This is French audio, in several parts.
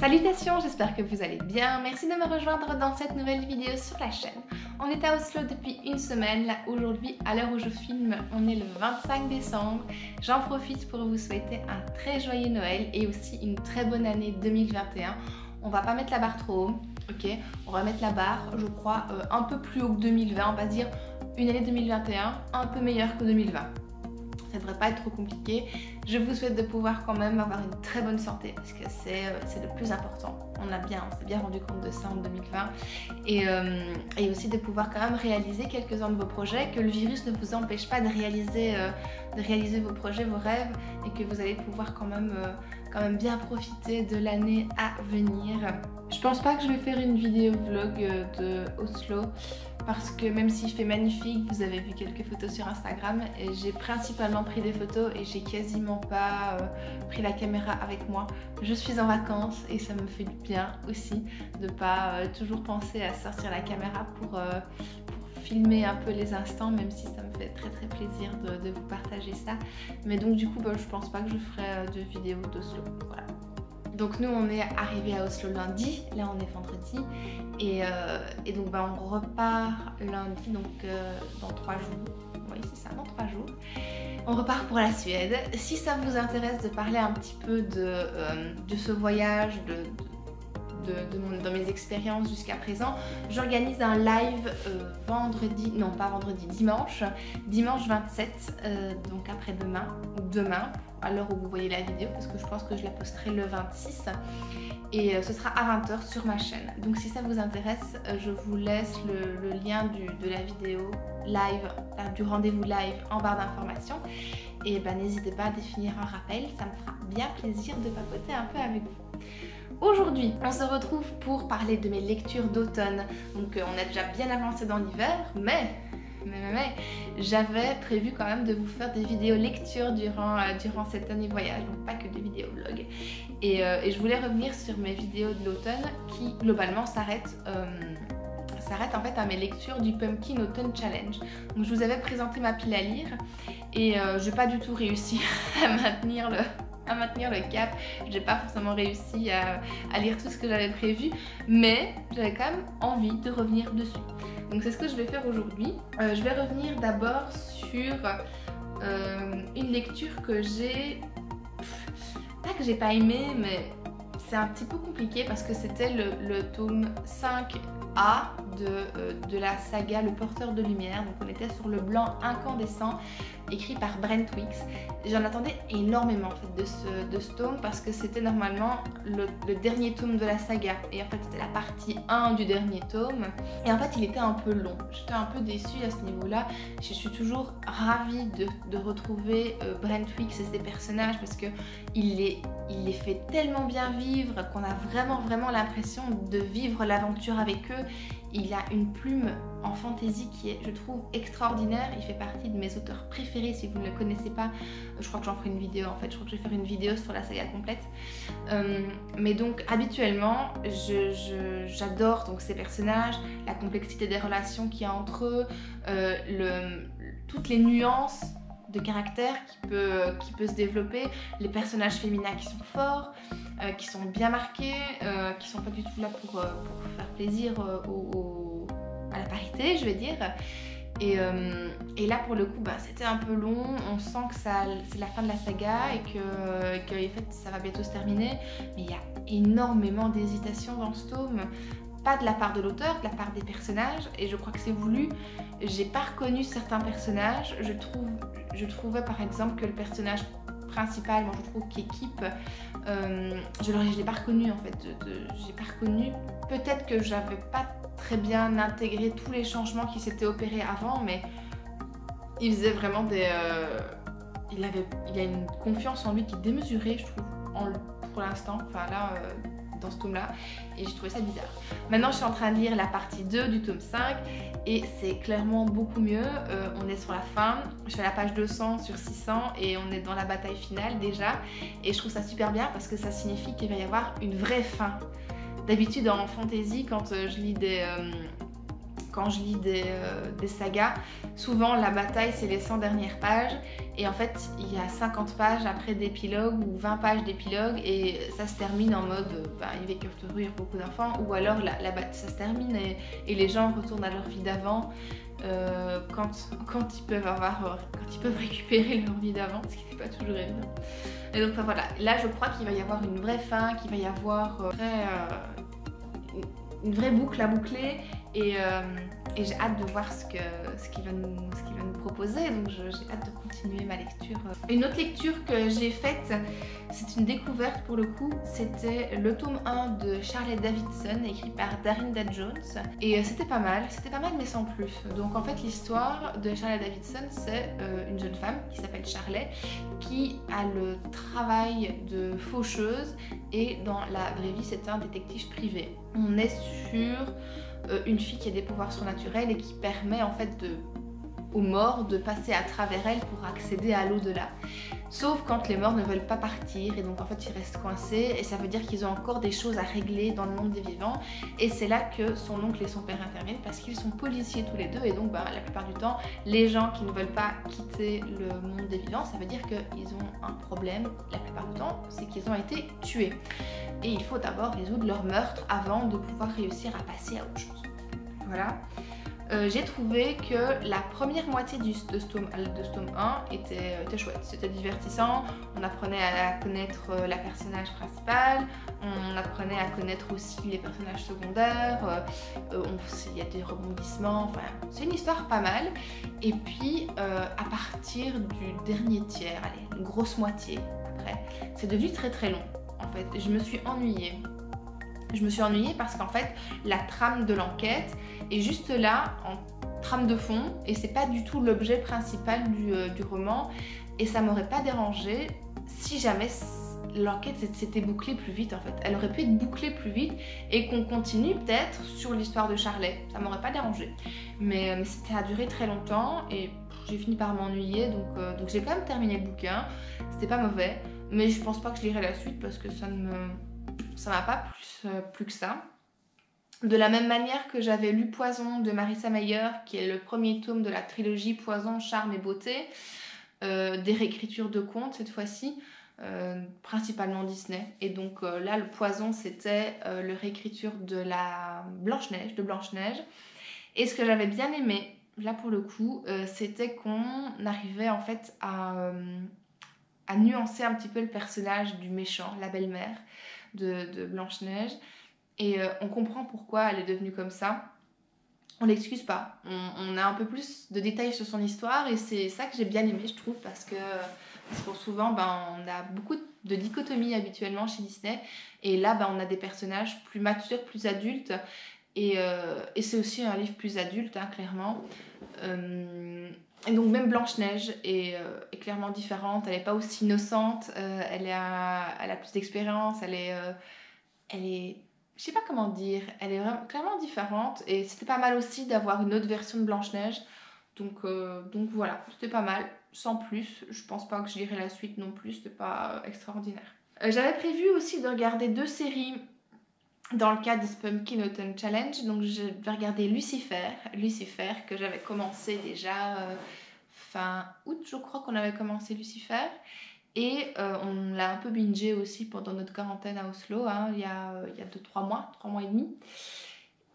Salutations, j'espère que vous allez bien. Merci de me rejoindre dans cette nouvelle vidéo sur la chaîne. On est à Oslo depuis une semaine. Là, aujourd'hui, à l'heure où je filme, on est le 25 décembre. J'en profite pour vous souhaiter un très joyeux Noël et aussi une très bonne année 2021. On va pas mettre la barre trop haut, ok? On va mettre la barre, je crois, un peu plus haut que 2020. On va dire une année 2021 un peu meilleure que 2020. Ça devrait pas être trop compliqué. Je vous souhaite de pouvoir quand même avoir une très bonne santé parce que c'est le plus important. On s'est bien rendu compte de ça en 2020 et aussi de pouvoir quand même réaliser quelques-uns de vos projets, que le virus ne vous empêche pas de réaliser vos projets, vos rêves et que vous allez pouvoir quand même bien profiter de l'année à venir. Je pense pas que je vais faire une vidéo vlog de Oslo parce que même s'il fait magnifique, vous avez vu quelques photos sur Instagram, et j'ai principalement pris des photos et j'ai quasiment pas pris la caméra avec moi. Je suis en vacances et ça me fait du bien aussi de pas toujours penser à sortir la caméra pour filmer un peu les instants, même si ça me fait très plaisir de vous partager ça. Mais donc du coup, je pense pas que je ferai de vidéo d'Oslo. Voilà. Donc nous on est arrivé à Oslo lundi, là on est vendredi et donc on repart lundi, donc dans 3 jours, oui c'est ça, dans 3 jours. On repart pour la Suède. Si ça vous intéresse de parler un petit peu de ce voyage, de mes expériences jusqu'à présent, j'organise un live dimanche 27, donc après-demain, ou demain, à l'heure où vous voyez la vidéo, parce que je pense que je la posterai le 26, et ce sera à 20 h sur ma chaîne. Donc si ça vous intéresse, je vous laisse le lien de la vidéo live, du rendez-vous live en barre d'informations, et n'hésitez pas à définir un rappel, ça me fera bien plaisir de papoter un peu avec vous. Aujourd'hui, on se retrouve pour parler de mes lectures d'automne. Donc on a déjà bien avancé dans l'hiver, mais j'avais prévu quand même de vous faire des vidéos lecture durant cet dernier voyage, donc pas que des vidéos vlog. Et je voulais revenir sur mes vidéos de l'automne qui globalement s'arrêtent en fait à mes lectures du Pumpkin Autumn Challenge. Donc je vous avais présenté ma pile à lire et j'ai pas du tout réussi à maintenir le cap. J'ai pas forcément réussi à lire tout ce que j'avais prévu, mais j'avais quand même envie de revenir dessus. Donc c'est ce que je vais faire aujourd'hui. Je vais revenir d'abord sur une lecture que pas que j'ai pas aimé, mais c'est un petit peu compliqué parce que c'était le tome 5A de la saga Le Porteur de Lumière. Donc on était sur le blanc incandescent, écrit par Brent Weeks. J'en attendais énormément en fait de ce tome parce que c'était normalement le dernier tome de la saga, et en fait c'était la partie 1 du dernier tome, et en fait il était un peu long. J'étais un peu déçue à ce niveau là. Je suis toujours ravie de retrouver Brent Weeks et ses personnages parce que il les fait tellement bien vivre qu'on a vraiment l'impression de vivre l'aventure avec eux. Il a une plume en fantaisie qui est, je trouve, extraordinaire. Il fait partie de mes auteurs préférés. Si vous ne le connaissez pas, je crois que j'en ferai une vidéo en fait. Je crois que je vais faire une vidéo sur la saga complète. Mais donc habituellement, j'adore donc ces personnages, la complexité des relations qu'il y a entre eux, toutes les nuances de caractère qui peut se développer, les personnages féminins qui sont forts, qui sont bien marqués, qui sont pas du tout là pour faire plaisir à la parité, je vais dire. Et là pour le coup c'était un peu long, on sent que c'est la fin de la saga et que en fait ça va bientôt se terminer, mais il y a énormément d'hésitation dans ce tome. Pas de la part de l'auteur, de la part des personnages, et je crois que c'est voulu. J'ai pas reconnu certains personnages. Je trouvais par exemple que le personnage principal, moi je trouve qu'Équipe, je l'ai pas reconnu en fait. J'ai pas reconnu. Peut-être que j'avais pas très bien intégré tous les changements qui s'étaient opérés avant, mais il faisait vraiment il a une confiance en lui qui est démesurée, je trouve, pour l'instant. Enfin là. Dans ce tome là, et j'ai trouvé ça bizarre. Maintenant je suis en train de lire la partie 2 du tome 5 et c'est clairement beaucoup mieux. On est sur la fin, je suis à la page 200 sur 600 et on est dans la bataille finale déjà, et je trouve ça super bien parce que ça signifie qu'il va y avoir une vraie fin. D'habitude en fantasy, quand je lis quand je lis des sagas, souvent la bataille c'est les 100 dernières pages et en fait il y a 50 pages après d'épilogue ou 20 pages d'épilogue et ça se termine en mode ils vécurent heureux, eurent beaucoup d'enfants, ou alors ça se termine et les gens retournent à leur vie d'avant quand ils peuvent récupérer leur vie d'avant, ce qui n'est pas toujours évident. Et donc voilà, là je crois qu'il va y avoir une vraie fin, qu'il va y avoir une vraie boucle à boucler et j'ai hâte de voir ce qu'il va nous proposer, donc j'ai hâte de continuer ma lecture. Une autre lecture que j'ai faite, c'est une découverte pour le coup, c'était le tome 1 de Charlotte Davidson, écrit par Darinda Jones, et c'était pas mal mais sans plus. Donc en fait l'histoire de Charlotte Davidson, c'est une jeune femme qui s'appelle Charlotte, qui a le travail de faucheuse et dans la vraie vie c'est un détective privé. On est sur une fille qui a des pouvoirs surnaturels et qui permet en fait aux morts de passer à travers elle pour accéder à l'au-delà. Sauf quand les morts ne veulent pas partir et donc en fait ils restent coincés et ça veut dire qu'ils ont encore des choses à régler dans le monde des vivants et c'est là que son oncle et son père interviennent parce qu'ils sont policiers tous les deux et donc la plupart du temps les gens qui ne veulent pas quitter le monde des vivants, ça veut dire qu'ils ont un problème, la plupart du temps c'est qu'ils ont été tués et il faut d'abord résoudre leur meurtre avant de pouvoir réussir à passer à autre chose. Voilà. J'ai trouvé que la première moitié de ce tome 1 était chouette, c'était divertissant, on apprenait à connaître la personnage principale, on apprenait à connaître aussi les personnages secondaires, il y a des rebondissements, enfin c'est une histoire pas mal. Et puis à partir du dernier tiers, allez, une grosse moitié après, c'est devenu très très long en fait, je me suis ennuyée. Je me suis ennuyée parce qu'en fait la trame de l'enquête est juste là en trame de fond et c'est pas du tout l'objet principal du roman et ça m'aurait pas dérangé si jamais l'enquête s'était bouclée plus vite en fait. Elle aurait pu être bouclée plus vite et qu'on continue peut-être sur l'histoire de Charlotte, ça m'aurait pas dérangé. Mais c'était à durer très longtemps et j'ai fini par m'ennuyer donc j'ai quand même terminé le bouquin, c'était pas mauvais mais je pense pas que je lirai la suite parce que ça m'a pas plus que ça. De la même manière que j'avais lu Poison de Marissa Meyer, qui est le premier tome de la trilogie Poison, Charme et Beauté, des réécritures de contes cette fois-ci, principalement Disney. Et donc là, le Poison, c'était le réécriture de la Blanche-Neige, Et ce que j'avais bien aimé, là pour le coup, c'était qu'on arrivait en fait à nuancer un petit peu le personnage du méchant, la belle-mère de Blanche-Neige. Et on comprend pourquoi elle est devenue comme ça. On l'excuse pas. On a un peu plus de détails sur son histoire et c'est ça que j'ai bien aimé, je trouve, parce que souvent, on a beaucoup de dichotomies habituellement chez Disney. Et là, on a des personnages plus matures, plus adultes. Et c'est aussi un livre plus adulte, hein, clairement. Et donc même Blanche-Neige est clairement différente. Elle n'est pas aussi innocente. Elle a plus d'expérience. Elle est je sais pas comment dire, elle est vraiment clairement différente et c'était pas mal aussi d'avoir une autre version de Blanche-Neige. Donc voilà, c'était pas mal, sans plus. Je pense pas que je lirai la suite non plus, c'était pas extraordinaire. J'avais prévu aussi de regarder 2 séries dans le cadre de ce Pumpkin Autumn Challenge. Donc je vais regarder Lucifer que j'avais commencé déjà fin août, je crois qu'on avait commencé Lucifer. Et on l'a un peu bingé aussi pendant notre quarantaine à Oslo, hein, il y a 3 mois et demi.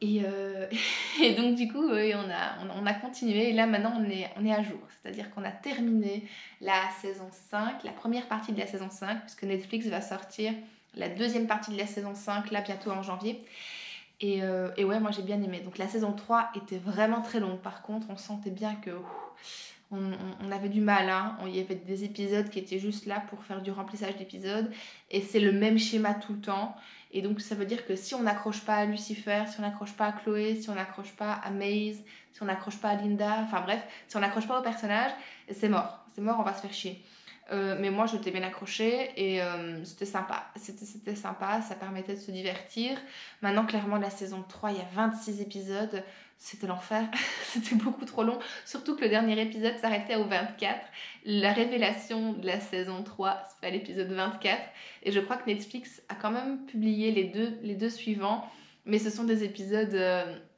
Et donc du coup, on a continué et là maintenant on est à jour. C'est-à-dire qu'on a terminé la saison 5, la première partie de la saison 5, puisque Netflix va sortir la deuxième partie de la saison 5, là bientôt en janvier. Et ouais, moi j'ai bien aimé. Donc la saison 3 était vraiment très longue. Par contre, on sentait bien que... On avait du mal, hein. Il y avait des épisodes qui étaient juste là pour faire du remplissage d'épisodes et c'est le même schéma tout le temps et donc ça veut dire que si on n'accroche pas à Lucifer, si on n'accroche pas à Chloé, si on n'accroche pas à Maze, si on n'accroche pas à Linda, enfin bref, si on n'accroche pas au personnage, c'est mort, on va se faire chier. Mais moi je t'ai bien accroché et c'était sympa, ça permettait de se divertir. Maintenant clairement la saison 3 il y a 26 épisodes, c'était l'enfer, c'était beaucoup trop long, surtout que le dernier épisode s'arrêtait au 24. La révélation de la saison 3 se fait à l'épisode 24 et je crois que Netflix a quand même publié les deux suivants, mais ce sont des épisodes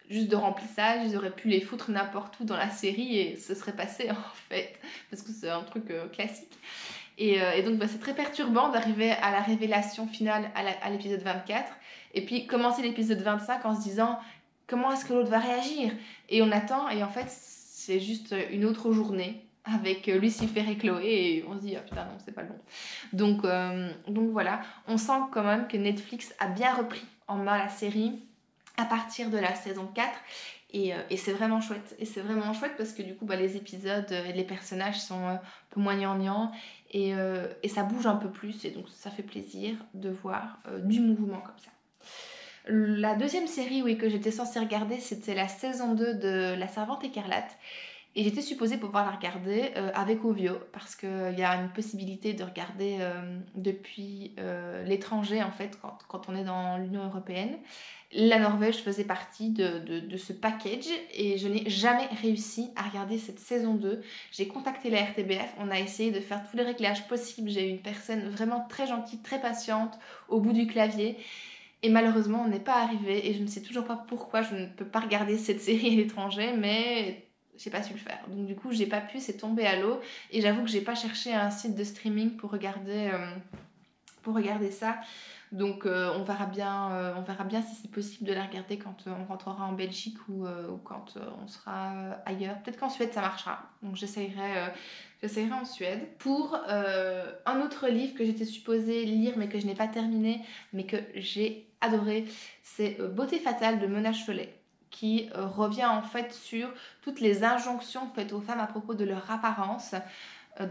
juste de remplissage, ils auraient pu les foutre n'importe où dans la série et ce serait passé en fait, parce que c'est un truc classique. Et donc c'est très perturbant d'arriver à la révélation finale à l'épisode 24 et puis commencer l'épisode 25 en se disant comment est-ce que l'autre va réagir, et on attend et en fait c'est juste une autre journée avec Lucifer et Chloé et on se dit ah putain non c'est pas le bon. Donc voilà, on sent quand même que Netflix a bien repris en main la série à partir de la saison 4 et c'est vraiment chouette. Et c'est vraiment chouette parce que du coup les épisodes et les personnages sont un peu moins gnangnang et ça bouge un peu plus et donc ça fait plaisir de voir du mouvement comme ça. La deuxième série que j'étais censée regarder, c'était la saison 2 de La Servante Écarlate. Et j'étais supposée pouvoir la regarder avec Ovio, parce qu'il y a une possibilité de regarder depuis l'étranger, en fait, quand on est dans l'Union européenne. La Norvège faisait partie de ce package, et je n'ai jamais réussi à regarder cette saison 2. J'ai contacté la RTBF, on a essayé de faire tous les réglages possibles. J'ai eu une personne vraiment très gentille, très patiente, au bout du clavier. Et malheureusement, on n'est pas arrivé, et je ne sais toujours pas pourquoi je ne peux pas regarder cette série à l'étranger, mais j'ai pas su le faire. Donc du coup, j'ai pas pu, c'est tombé à l'eau. Et j'avoue que j'ai pas cherché un site de streaming pour regarder ça. Donc on verra bien si c'est possible de la regarder quand on rentrera en Belgique ou quand on sera ailleurs. Peut-être qu'en Suède ça marchera. Donc j'essayerai en Suède. Pour un autre livre que j'étais supposée lire mais que je n'ai pas terminé, mais que j'ai adoré, c'est Beauté fatale de Mona Chollet, qui revient en fait sur toutes les injonctions faites aux femmes à propos de leur apparence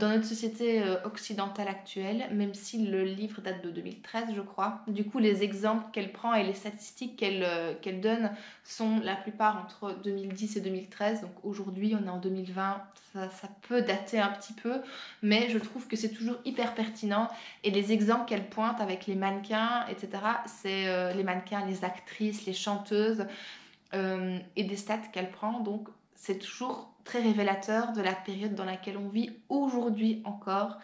dans notre société occidentale actuelle, même si le livre date de 2013 je crois. Du coup les exemples qu'elle prend et les statistiques qu'elle donne sont la plupart entre 2010 et 2013, donc aujourd'hui on est en 2020, ça peut dater un petit peu, mais je trouve que c'est toujours hyper pertinent, et les exemples qu'elle pointe avec les mannequins, etc., c'est les mannequins, les actrices, les chanteuses, et des stats qu'elle prend, donc c'est toujours très révélateur de la période dans laquelle on vit aujourd'hui encore,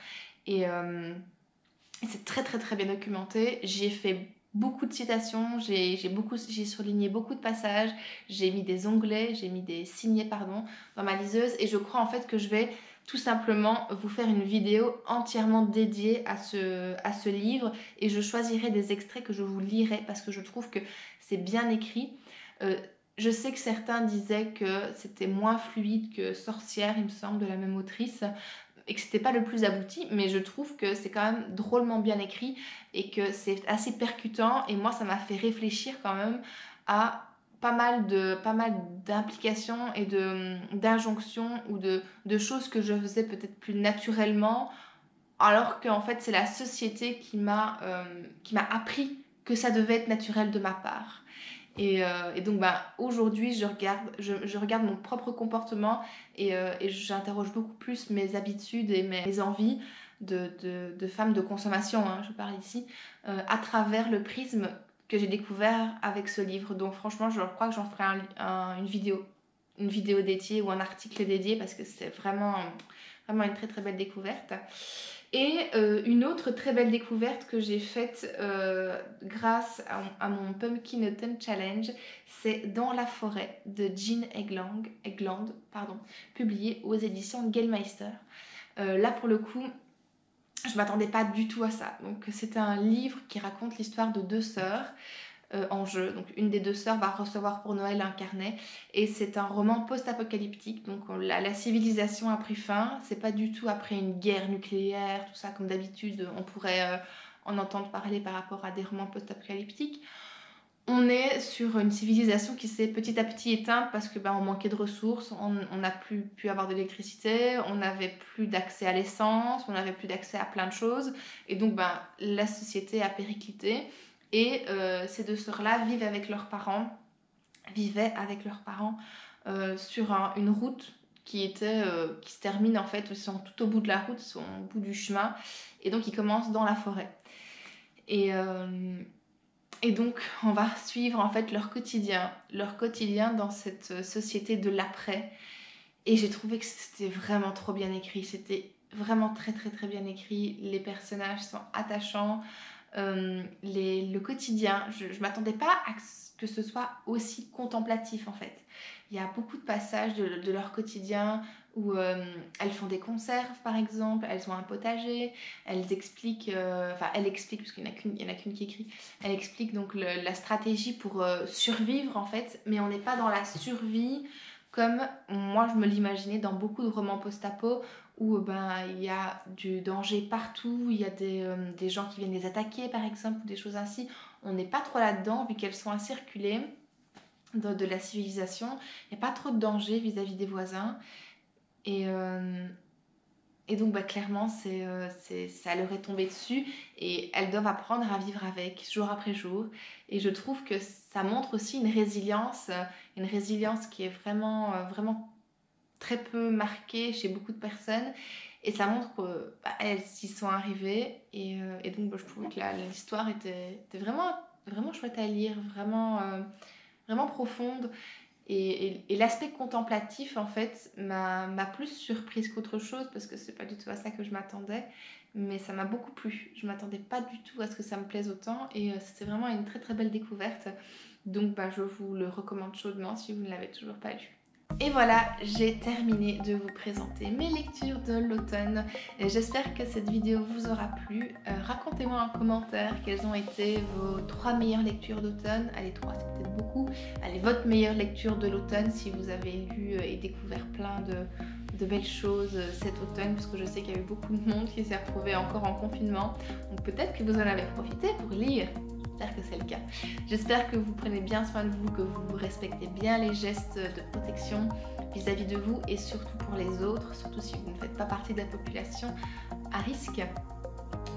et c'est très très très bien documenté. J'ai fait beaucoup de citations, j'ai souligné beaucoup de passages, j'ai mis des onglets, j'ai mis des signets pardon dans ma liseuse, et je crois en fait que je vais tout simplement vous faire une vidéo entièrement dédiée à ce livre, et je choisirai des extraits que je vous lirai parce que je trouve que c'est bien écrit. Je sais que certains disaient que c'était moins fluide que Sorcière, il me semble, de la même autrice, et que c'était pas le plus abouti, mais je trouve que c'est quand même drôlement bien écrit et que c'est assez percutant, et moi ça m'a fait réfléchir quand même à pas mal d'implications et d'injonctions ou de choses que je faisais peut-être plus naturellement, alors qu'en fait c'est la société qui m'a appris que ça devait être naturel de ma part. Et donc aujourd'hui je regarde mon propre comportement, et j'interroge beaucoup plus mes habitudes et mes envies de femme de consommation, hein, je parle ici, à travers le prisme que j'ai découvert avec ce livre. Donc franchement je crois que j'en ferai une vidéo dédiée ou un article dédié, parce que c'est vraiment une très très belle découverte. Et une autre très belle découverte que j'ai faite grâce à mon Pumpkin Autumn Challenge, c'est Dans la forêt de Jean Egland, publié aux éditions Gellmeister. Là pour le coup, je m'attendais pas du tout à ça. Donc c'est un livre qui raconte l'histoire de deux sœurs en jeu. Donc une des deux sœurs va recevoir pour Noël un carnet, et c'est un roman post-apocalyptique. Donc la civilisation a pris fin, c'est pas du tout après une guerre nucléaire, tout ça comme d'habitude on pourrait en entendre parler par rapport à des romans post-apocalyptiques. On est sur une civilisation qui s'est petit à petit éteinte parce que on manquait de ressources, on n'a plus pu avoir d'électricité, on n'avait plus d'accès à l'essence, on n'avait plus d'accès à plein de choses, et donc la société a périclité. Et ces deux sœurs-là vivaient avec leurs parents sur une route qui se termine en fait, ils sont tout au bout de la route, ils sont au bout du chemin, et donc ils commencent dans la forêt. Et donc on va suivre en fait leur quotidien dans cette société de l'après. Et j'ai trouvé que c'était vraiment trop bien écrit, c'était vraiment très très très bien écrit, les personnages sont attachants. Le quotidien, je m'attendais pas à ce que ce soit aussi contemplatif en fait. Il y a beaucoup de passages de leur quotidien où elles font des conserves par exemple, elles ont un potager, elles expliquent, elle explique, parce qu'il n'y en a qu'une qui écrit, elle explique donc la stratégie pour survivre en fait, mais on n'est pas dans la survie comme moi je me l'imaginais dans beaucoup de romans post-apo où il y a du danger partout, il y a des gens qui viennent les attaquer par exemple, ou des choses ainsi. On n'est pas trop là-dedans vu qu'elles sont assez reculées de la civilisation, il n'y a pas trop de danger vis-à-vis des voisins. Et donc clairement ça leur est tombé dessus et elles doivent apprendre à vivre avec jour après jour, et je trouve que ça montre aussi une résilience qui est vraiment très peu marquée chez beaucoup de personnes, et ça montre qu'elles s'y sont arrivées, et donc je trouve que l'histoire était vraiment chouette à lire, vraiment profonde. Et l'aspect contemplatif en fait m'a plus surprise qu'autre chose, parce que c'est pas du tout à ça que je m'attendais, mais ça m'a beaucoup plu. Je m'attendais pas du tout à ce que ça me plaise autant, et c'était vraiment une très très belle découverte. Donc je vous le recommande chaudement si vous ne l'avez toujours pas lu. Et voilà, j'ai terminé de vous présenter mes lectures de l'automne. J'espère que cette vidéo vous aura plu. Racontez-moi en commentaire quelles ont été vos 3 meilleures lectures d'automne. Allez, 3 c'est peut-être beaucoup. Allez, votre meilleure lecture de l'automne si vous avez lu et découvert plein de belles choses cet automne, parce que je sais qu'il y a eu beaucoup de monde qui s'est retrouvé encore en confinement. Donc peut-être que vous en avez profité pour lire. J'espère que c'est le cas. J'espère que vous prenez bien soin de vous, que vous respectez bien les gestes de protection vis-à-vis de vous et surtout pour les autres, surtout si vous ne faites pas partie de la population à risque.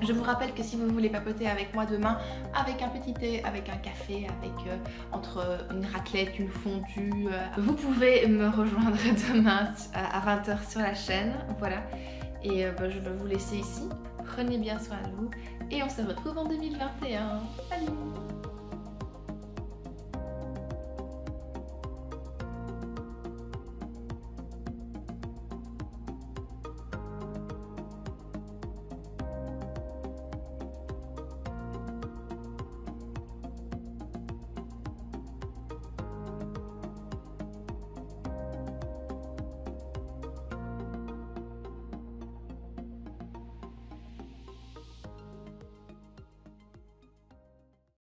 Je vous rappelle que si vous voulez papoter avec moi demain, avec un petit thé, avec un café, avec entre une raclette, une fondue, vous pouvez me rejoindre demain à 20 h sur la chaîne. Voilà. Et je vais vous laisser ici. Prenez bien soin de vous et on se retrouve en 2021. Salut!